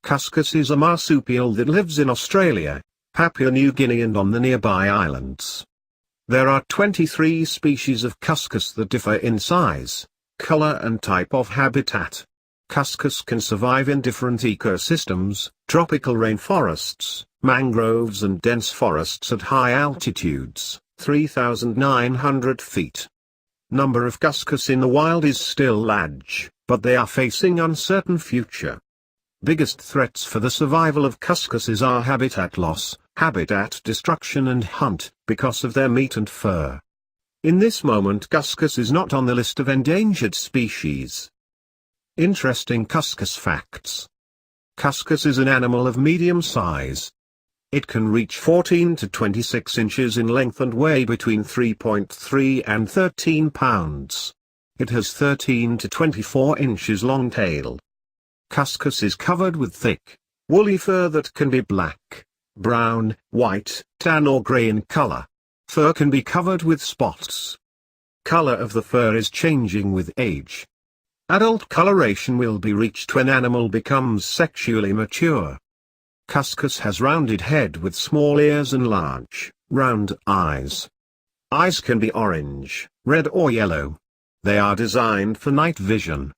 Cuscus is a marsupial that lives in Australia, Papua New Guinea and on the nearby islands. There are 23 species of cuscus that differ in size, color and type of habitat. Cuscus can survive in different ecosystems, tropical rainforests, mangroves and dense forests at high altitudes, 3,900 feet. Number of cuscus in the wild is still large, but they are facing uncertain future. Biggest threats for the survival of cuscuses are habitat loss, habitat destruction and hunt, because of their meat and fur. In this moment cuscus is not on the list of endangered species. Interesting cuscus facts. Cuscus is an animal of medium size. It can reach 14 to 26 inches in length and weigh between 3.3 and 13 pounds. It has 13 to 24 inches long tail. Cuscus is covered with thick, woolly fur that can be black, brown, white, tan or gray in color. Fur can be covered with spots. Color of the fur is changing with age. Adult coloration will be reached when animal becomes sexually mature. Cuscus has rounded head with small ears and large, round eyes. Eyes can be orange, red or yellow. They are designed for night vision.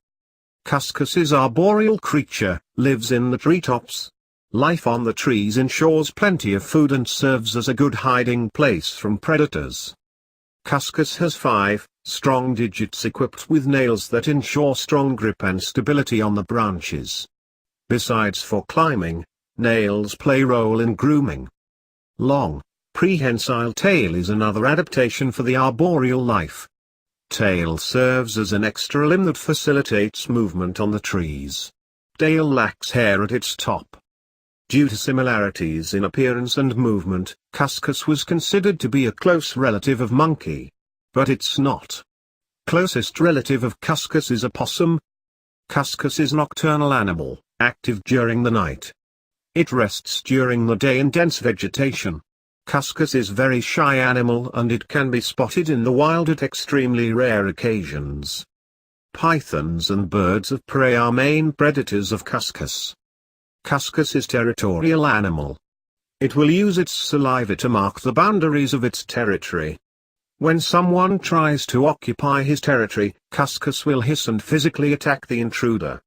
Cuscus is arboreal creature, lives in the treetops. Life on the trees ensures plenty of food and serves as a good hiding place from predators. Cuscus has 5 strong digits equipped with nails that ensure strong grip and stability on the branches. Besides for climbing, nails play role in grooming. Long, prehensile tail is another adaptation for the arboreal life. Tail serves as an extra limb that facilitates movement on the trees. Tail lacks hair at its top. Due to similarities in appearance and movement, cuscus was considered to be a close relative of monkey. But it's not. Closest relative of cuscus is opossum. Cuscus is nocturnal animal, active during the night. It rests during the day in dense vegetation. Cuscus is very shy animal and it can be spotted in the wild at extremely rare occasions. Pythons and birds of prey are main predators of cuscus. Cuscus is territorial animal. It will use its saliva to mark the boundaries of its territory. When someone tries to occupy his territory, cuscus will hiss and physically attack the intruder.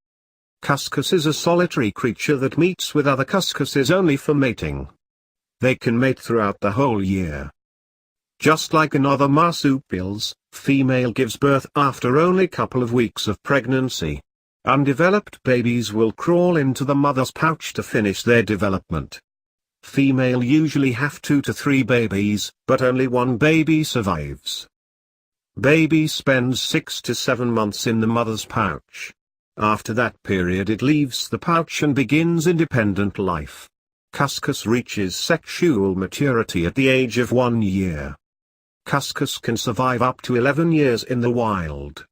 Cuscus is a solitary creature that meets with other cuscuses only for mating. They can mate throughout the whole year. Just like in other marsupials, female gives birth after only a couple of weeks of pregnancy. Undeveloped babies will crawl into the mother's pouch to finish their development. Female usually have 2 to 3 babies, but only 1 baby survives. Baby spends 6 to 7 months in the mother's pouch. After that period it leaves the pouch and begins independent life. Cuscus reaches sexual maturity at the age of 1 year. Cuscus can survive up to 11 years in the wild.